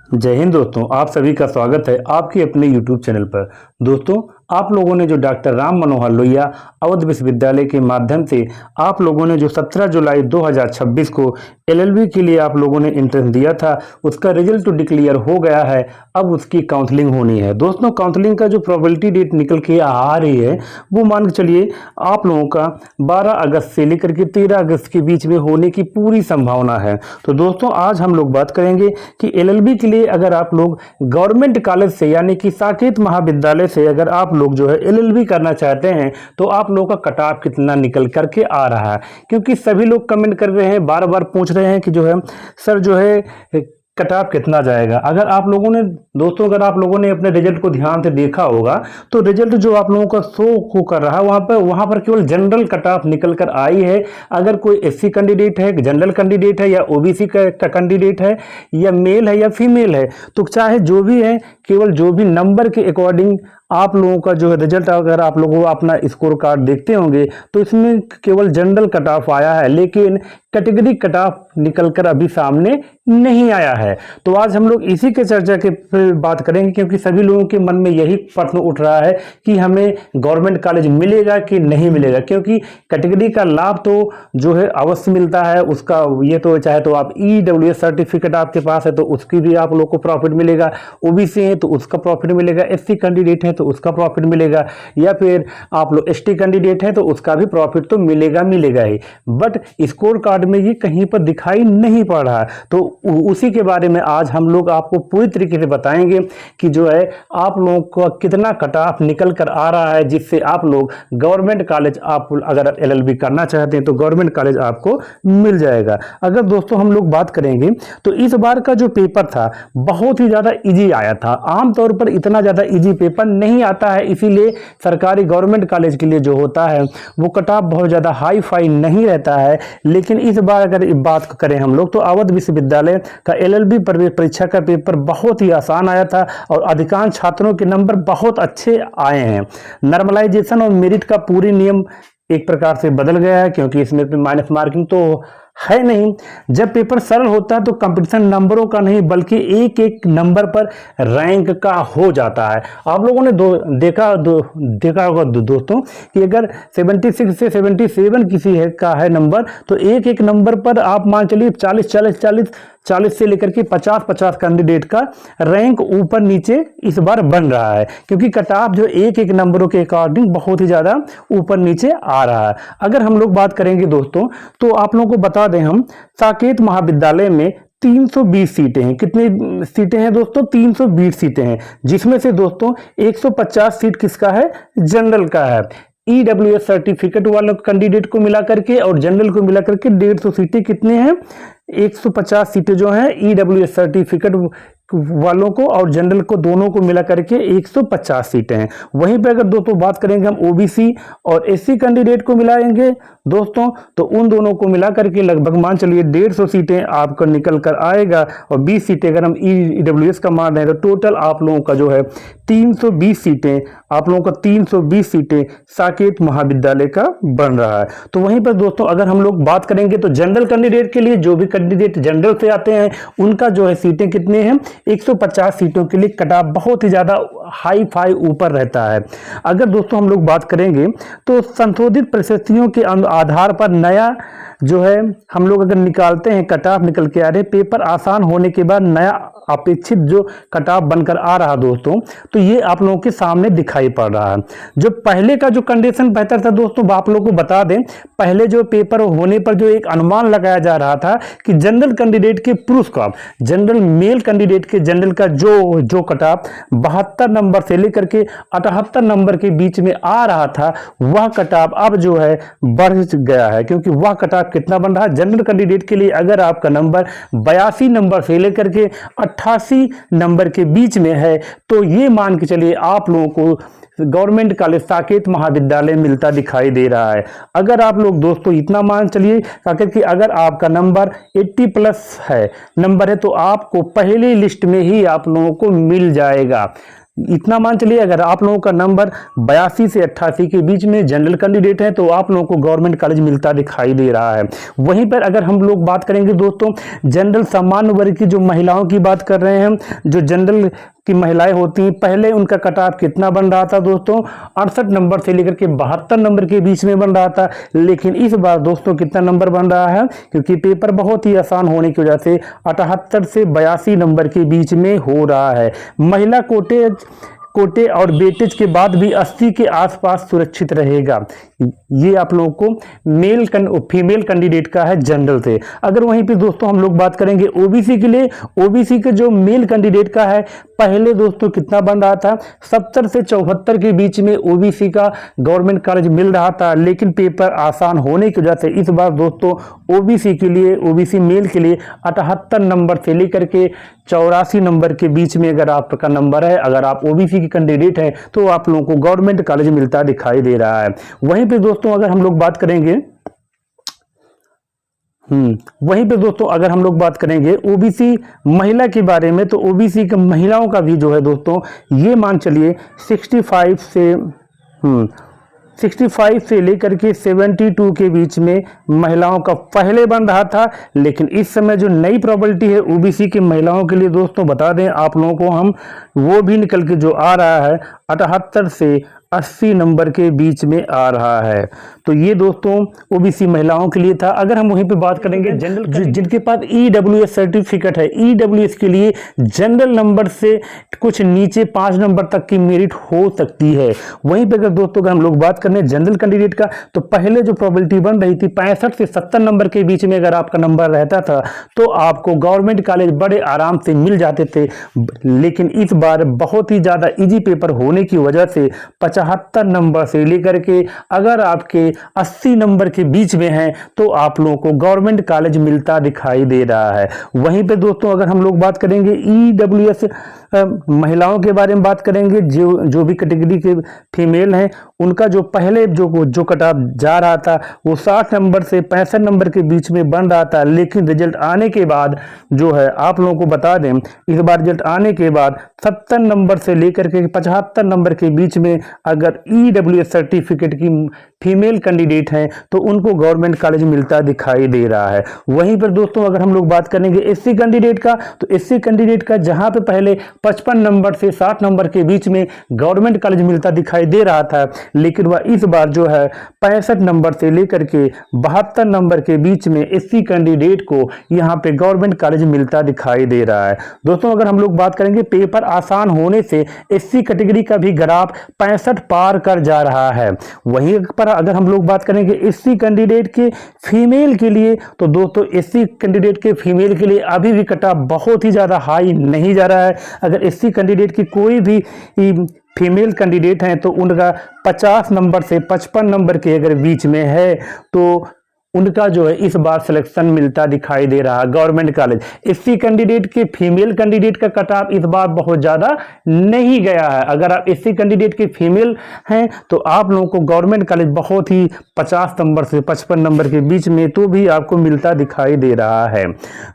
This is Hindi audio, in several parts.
जय हिंद दोस्तों, आप सभी का स्वागत है आपके अपने YouTube चैनल पर। दोस्तों, आप लोगों ने जो डॉक्टर राम मनोहर लोहिया अवध विश्वविद्यालय के माध्यम से आप लोगों ने जो 17 जुलाई 2026 को LLB के लिए आप लोगों ने एंट्रेंस दिया था, उसका रिजल्ट तो डिक्लेयर हो गया है। अब उसकी काउंसलिंग होनी है। दोस्तों, काउंसलिंग का जो प्रोबेबिलिटी डेट निकल के आ रही है वो मान के चलिए आप लोगों का 12 अगस्त से लेकर के 13 अगस्त के बीच में होने की पूरी संभावना है। तो दोस्तों, आज हम लोग बात करेंगे कि LLB के लिए अगर आप लोग गवर्नमेंट कॉलेज से यानी कि साकेत महाविद्यालय से अगर आप लोग जो है LLB करना चाहते हैं तो आप लोगों का कट ऑफ कितना निकल करके आ रहा है। क्योंकि सभी लोग कमेंट कर रहे हैं, बार बार पूछ रहे हैं कि जो है सर जो है कट ऑफ कितना जाएगा। अगर आप लोगों ने दोस्तों अगर आप लोगों ने अपने रिजल्ट को ध्यान से देखा होगा तो रिजल्ट जो आप लोगों का शो कर रहा है वहां पर केवल जनरल कट ऑफ निकल कर आई है। अगर कोई SC कैंडिडेट है, जनरल कैंडिडेट है या OBC का कैंडिडेट है या मेल है या फीमेल है, तो चाहे जो भी है, केवल जो भी नंबर के अकॉर्डिंग आप लोगों का जो है रिजल्ट, अगर आप लोगों को अपना स्कोर कार्ड देखते होंगे तो इसमें केवल जनरल कट ऑफ आया है, लेकिन कैटेगरी कट ऑफ निकलकर अभी सामने नहीं आया है। तो आज हम लोग इसी के चर्चा के बात करेंगे, क्योंकि सभी लोगों के मन में यही प्रश्न उठ रहा है कि हमें गवर्नमेंट कॉलेज मिलेगा कि नहीं मिलेगा। क्योंकि कैटेगरी का लाभ तो जो है अवश्य मिलता है, उसका ये तो चाहे तो आप EWS सर्टिफिकेट आपके पास है तो उसकी भी आप लोग को प्रॉफिट मिलेगा, OBC है तो उसका प्रॉफिट मिलेगा, SC कैंडिडेट है तो उसका प्रॉफिट मिलेगा, या फिर आप लोग ST कैंडिडेट है तो उसका भी प्रॉफिट तो मिलेगा ही। बट स्कोर कार्ड में ये कहीं पर दिखाई नहीं पड़ रहा है। तो उसी के बारे में आज हम लोग आपको पूरी तरीके से बताएंगे कि जो है आप लोगों को कितना कट ऑफ निकल कर आ रहा है, जिससे आप लोग गवर्नमेंट कॉलेज आप अगर LLB करना चाहते हैं तो गवर्नमेंट कॉलेज आपको मिल जाएगा। अगर दोस्तों हम लोग बात करेंगे तो इस बार का जो पेपर था बहुत ही ज्यादा इजी आया था। आमतौर पर इतना ज्यादा इजी पेपर नहीं आता है, इसीलिए सरकारी गवर्नमेंट कॉलेज के लिए जो होता है वो कट ऑफ बहुत ज्यादा हाई फाई नहीं रहता है। लेकिन इस बार अगर बात करें हम लोग तो अवध विश्वविद्यालय का LLB प्रवेश परीक्षा का पेपर बहुत ही आसान आया था और अधिकांश छात्रों के नंबर बहुत अच्छे आए हैं। नॉर्मलाइजेशन और मेरिट का पूरी नियम एक प्रकार से बदल गया है, क्योंकि इसमें माइनस मार्किंग तो है नहीं। जब पेपर सरल होता है तो कंपटीशन नंबरों का नहीं बल्कि एक एक नंबर पर रैंक का हो जाता है। आप लोगों ने देखा होगा दोस्तों कि अगर 76 से 77 किसी का है नंबर तो एक एक नंबर पर आप मान चलिए 40 से लेकर के 50 कैंडिडेट का रैंक ऊपर नीचे इस बार बन रहा है, क्योंकि कट ऑफ जो एक एक नंबरों के अकॉर्डिंग बहुत ही ज्यादा ऊपर नीचे आ रहा है। अगर हम लोग बात करेंगे दोस्तों तो आप लोगों को बता दें, हम साकेत महाविद्यालय में 320 सीटें हैं। कितनी सीटें हैं दोस्तों? 320 सीटें हैं, जिसमें से दोस्तों 150 सीट किसका है? जनरल का है। EWS सर्टिफिकेट वालों कैंडिडेट को मिला करके और जनरल को मिला करके 150 सीटें कितने हैं? 150 सीटें जो हैं EWS सर्टिफिकेट वालों को और जनरल को दोनों को मिला करके 150 सीटें हैं। वहीं पे अगर दोस्तों बात करेंगे हम OBC और SC कैंडिडेट को मिलाएंगे दोस्तों तो उन दोनों को मिला करके लगभग मान चलिए 150 सीटें आपको निकल कर आएगा, और 20 सीटें अगर हम EWS का मान रहे हैं तो टोटल आप लोगों का जो है 320 सीटें, आप लोगों का 320 सीटें साकेत महाविद्यालय का बन रहा है। तो वहीं पर दोस्तों अगर हम लोग बात करेंगे तो जनरल कैंडिडेट के लिए, जो भी कैंडिडेट जनरल से आते हैं उनका जो है सीटें कितने हैं? 150 सीटों के लिए कट ऑफ बहुत ही ज्यादा हाई फाई ऊपर रहता है। अगर दोस्तों हम लोग बात करेंगे तो संशोधित परिस्थितियों के आधार पर नया जो है हम लोग अगर निकालते हैं कट ऑफ निकल के आ रहे, पेपर आसान होने के बाद नया अपेक्षित जो कट ऑफ बनकर आ रहा दोस्तों, तो ये आप लोगों के सामने दिखाई पड़ रहा है। जो पहले का जो कंडीशन बेहतर था दोस्तों, आप लोगों को बता दें, पहले जो पेपर होने पर जो एक अनुमान लगाया जा रहा था कि जनरल कैंडिडेट के पुरुष का, जनरल मेल कैंडिडेट के जनरल का जो कट ऑफ 72 नंबर से लेकर के 78 नंबर के बीच में आ रहा था, वह कट ऑफ अब जो है बढ़ गया है। क्योंकि वह कट ऑफ कितना बन रहा है? जनरल कैंडिडेट के लिए अगर आपका नंबर 82 नंबर से लेकर के 88 नंबर के बीच में है तो ये मान के चलिए आप लोगों को गवर्नमेंट कॉलेज साकेत महाविद्यालय मिलता दिखाई दे रहा है। अगर आप लोग दोस्तों इतना मान चलिए कि अगर आपका नंबर 80 प्लस है नंबर है तो आपको पहली लिस्ट में ही आप लोगों को मिल जाएगा। इतना मान चलिए अगर आप लोगों का नंबर 82 से 88 के बीच में जनरल कैंडिडेट है तो आप लोगों को गवर्नमेंट कॉलेज मिलता दिखाई दे रहा है। वहीं पर अगर हम लोग बात करेंगे दोस्तों जनरल सामान्य वर्ग की जो महिलाओं की बात कर रहे हैं, जो जनरल की महिलाएं होती हैं, पहले उनका कट ऑफ कितना बन रहा था दोस्तों, 68 नंबर से लेकर के 72 नंबर के बीच में बन रहा था। लेकिन इस बार दोस्तों कितना नंबर बन रहा है, क्योंकि पेपर बहुत ही आसान होने की वजह से 78 से 82 नंबर के बीच में हो रहा है। महिला कोटे और वेटेज के बाद भी 80 के आसपास सुरक्षित रहेगा। ये आप लोगों को फीमेल कैंडिडेट का है जनरल से। अगर वहीं पे दोस्तों हम लोग बात करेंगे ओबीसी के लिए, ओबीसी के जो मेल कैंडिडेट का है, पहले दोस्तों कितना बन रहा था, 70 से 74 के बीच में ओबीसी का गवर्नमेंट कॉलेज मिल रहा था। लेकिन पेपर आसान होने की वजह से इस बार दोस्तों ओबीसी के लिए, ओबीसी मेल के लिए 78 नंबर से लेकर के 84 नंबर के बीच में अगर आपका नंबर है, अगर आप ओबीसी के कैंडिडेट हैं तो आप लोगों को गवर्नमेंट कॉलेज मिलता दिखाई दे रहा है। वहीं पे दोस्तों अगर हम लोग बात करेंगे वहीं पे दोस्तों अगर हम लोग बात करेंगे ओबीसी महिला के बारे में, तो ओबीसी के महिलाओं का भी जो है दोस्तों ये मान चलिए 65 से लेकर के 72 के बीच में महिलाओं का पहले बन रहा था। लेकिन इस समय जो नई प्रोबेबिलिटी है ओबीसी की महिलाओं के लिए दोस्तों बता दें आप लोगों को हम, वो भी निकल के जो आ रहा है 78 से 80 नंबर के बीच में आ रहा है। तो ये दोस्तों ओबीसी महिलाओं के लिए था। अगर हम वहीं पे बात करेंगे जनरल जिनके पास ईडब्ल्यूएस सर्टिफिकेट है, ईडब्ल्यूएस के लिए जनरल नंबर से कुछ नीचे 5 नंबर तक की मेरिट हो सकती है। वहीं पे अगर दोस्तों अगर हम लोग बात करें जनरल कैंडिडेट का, तो पहले जो प्रोबेबिलिटी बन रही थी 65 से 70 नंबर के बीच में अगर आपका नंबर रहता था तो आपको गवर्नमेंट कॉलेज बड़े आराम से मिल जाते थे। लेकिन इस बार बहुत ही ज्यादा इजी पेपर होने की वजह से 75 नंबर से लेकर के अगर आपके 80 नंबर के बीच में हैं तो आप लोगों को गवर्नमेंट कॉलेज मिलता दिखाई दे रहा है। वहीं पे दोस्तों अगर हम लोग बात करेंगे ईडब्ल्यूएस महिलाओं के बारे में बात करेंगे, जो भी कैटेगरी के फीमेल हैं उनका जो पहले जो कट ऑफ जा रहा था वो 60 नंबर से 65 नंबर के बीच में बन रहा था। लेकिन रिजल्ट आने के बाद जो है आप लोगों को बता दें, इस बार रिजल्ट आने के बाद 70 नंबर से लेकर के 75 नंबर के बीच में अगर ईडब्ल्यूएस सर्टिफिकेट की फीमेल कैंडिडेट हैं तो उनको गवर्नमेंट कॉलेज मिलता दिखाई दे रहा है। वहीं पर दोस्तों अगर हम लोग बात करेंगे एससी कैंडिडेट का, तो एससी कैंडिडेट का जहां पे पहले 55 नंबर से 60 नंबर के बीच में गवर्नमेंट कॉलेज मिलता दिखाई दे रहा था, लेकिन वह इस बार जो है 65 नंबर से लेकर के 72 नंबर के बीच में एससी कैंडिडेट को यहां पे गवर्नमेंट कॉलेज मिलता दिखाई दे रहा है। दोस्तों अगर हम लोग बात करेंगे पेपर आसान होने से एससी कैटेगरी का भी ग्राफ 65 पार कर जा रहा है। वहीं पर अगर हम लोग बात करेंगे एससी कैंडिडेट के फीमेल के लिए, तो दोस्तों एससी कैंडिडेट के फीमेल के लिए अभी भी कट ऑफ बहुत ही ज्यादा हाई नहीं जा रहा है। अगर एससी कैंडिडेट की कोई भी फीमेल कैंडिडेट हैं तो उनका 50 नंबर से 55 नंबर के अगर बीच में है तो उनका जो है इस बार सिलेक्शन मिलता दिखाई दे रहा है गवर्नमेंट कॉलेज। एससी कैंडिडेट के फीमेल कैंडिडेट का कट ऑफ इस बार बहुत ज्यादा नहीं गया है। अगर आप एससी कैंडिडेट के फीमेल हैं तो आप लोगों को गवर्नमेंट कॉलेज बहुत ही 50 नंबर से 55 नंबर के बीच में तो भी आपको मिलता दिखाई दे रहा है।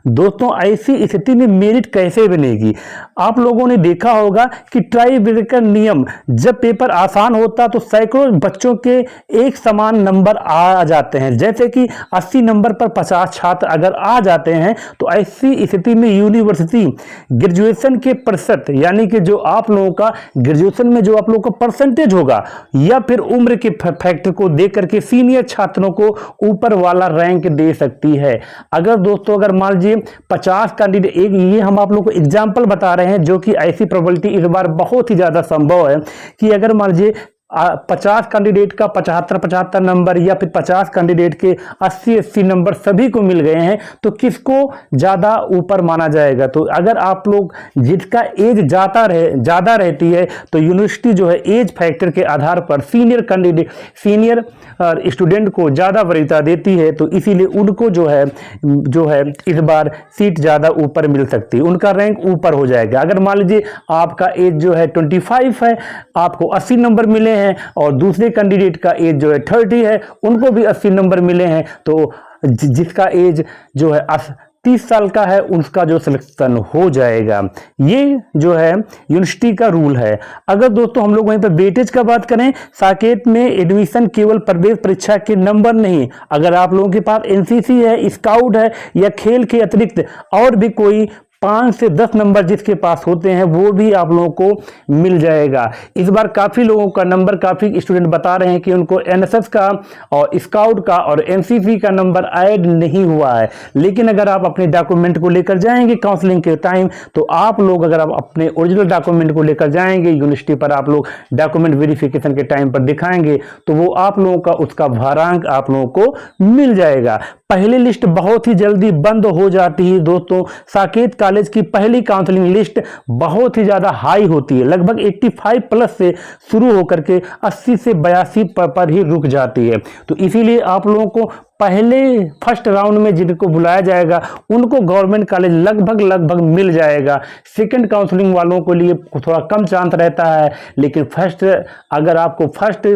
दोस्तों ऐसी स्थिति में मेरिट कैसे बनेगी? आप लोगों ने देखा होगा कि ट्राई ब्रेकर नियम, जब पेपर आसान होता तो सैकड़ों बच्चों के एक समान नंबर आ जाते हैं। जैसे कि 80 नंबर पर 50 छात्र अगर आ जाते हैं तो ऐसी स्थिति में यूनिवर्सिटी ग्रेजुएशन के प्रतिशत, यानी कि जो आप लोगों का ग्रेजुएशन में जो आप लोगों का परसेंटेज होगा या फिर उम्र के फैक्टर को देख करके सीनियर छात्रों को ऊपर वाला रैंक दे सकती है। अगर दोस्तों अगर मान लीजिए 50 कैंडिडेट, एक ये हम आप लोगों को एग्जाम्पल बता रहे हैं जो कि ऐसी प्रोबेबिलिटी इस बार बहुत ही ज्यादा संभव है कि अगर मान लीजिए 50 कैंडिडेट का 75 नंबर या फिर 50 कैंडिडेट के 80 नंबर सभी को मिल गए हैं तो किसको ज्यादा ऊपर माना जाएगा? तो अगर आप लोग जिसका एज ज्यादा रहती है तो यूनिवर्सिटी जो है एज फैक्टर के आधार पर सीनियर स्टूडेंट को ज्यादा वरीयता देती है, तो इसीलिए उनको जो है इस बार सीट ज्यादा ऊपर मिल सकती है, उनका रैंक ऊपर हो जाएगा। अगर मान लीजिए आपका एज जो है 25 है, आपको 80 नंबर मिले हैं और दूसरे कैंडिडेट का एज जो है 30 है, उनको भी 80 नंबर मिले हैं, तो जिसका एज जो है 30 साल का है उसका जो सिलेक्शन हो जाएगा। ये जो है यूनिवर्सिटी का रूल है। अगर दोस्तों हम लोग वहीं पर वेटेज का बात करें, साकेत में एडमिशन केवल प्रवेश परीक्षा के नंबर नहीं, अगर आप लोगों के पास एनसीसी है, स्काउट है या खेल के अतिरिक्त और भी कोई 5 से 10 नंबर जिसके पास होते हैं वो भी आप लोगों को मिल जाएगा। इस बार काफ़ी लोगों का नंबर, काफ़ी स्टूडेंट बता रहे हैं कि उनको एनएसएस का और स्काउट का और एनसीसी का नंबर ऐड नहीं हुआ है। लेकिन अगर आप अपने डॉक्यूमेंट को लेकर जाएंगे काउंसलिंग के टाइम, तो आप लोग अगर आप अपने ओरिजिनल डॉक्यूमेंट को लेकर जाएंगे यूनिवर्सिटी पर, आप लोग डॉक्यूमेंट वेरिफिकेशन के टाइम पर दिखाएंगे तो वो आप लोगों का उसका भारांक आप लोगों को मिल जाएगा। पहली लिस्ट बहुत ही जल्दी बंद हो जाती है दोस्तों। साकेत कॉलेज की पहली काउंसलिंग लिस्ट बहुत ही ज्यादा हाई होती है, लगभग 85 प्लस से शुरू होकर के 80 से 82 पर ही रुक जाती है। तो इसीलिए आप लोगों को पहले फर्स्ट राउंड में जिनको बुलाया जाएगा उनको गवर्नमेंट कॉलेज लगभग मिल जाएगा। सेकंड काउंसलिंग वालों के लिए थोड़ा कम चांस रहता है, लेकिन फर्स्ट, अगर आपको फर्स्ट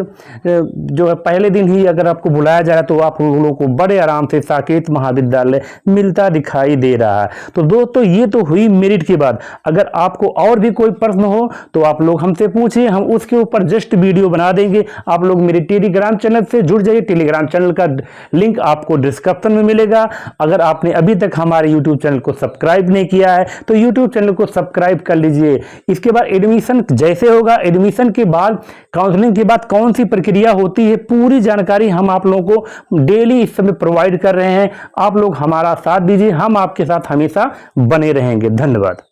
जो है पहले दिन ही अगर आपको बुलाया जाए तो आप लोगों को बड़े आराम से साकेत महाविद्यालय मिलता दिखाई दे रहा है। तो दोस्तों ये तो हुई मेरिट की बात। अगर आपको और भी कोई प्रश्न हो तो आप लोग हमसे पूछिए, हम उसके ऊपर जस्ट वीडियो बना देंगे। आप लोग मेरे टेलीग्राम चैनल से जुड़ जाइए, टेलीग्राम चैनल का लिंक आपको डिस्क्रिप्शन में मिलेगा। अगर आपने अभी तक हमारे YouTube चैनल को सब्सक्राइब नहीं किया है तो YouTube चैनल को सब्सक्राइब कर लीजिए। इसके बाद एडमिशन जैसे होगा, एडमिशन के बाद काउंसलिंग के बाद कौन सी प्रक्रिया होती है, पूरी जानकारी हम आप लोगों को डेली इस समय प्रोवाइड कर रहे हैं। आप लोग हमारा साथ दीजिए, हम आपके साथ हमेशा बने रहेंगे। धन्यवाद।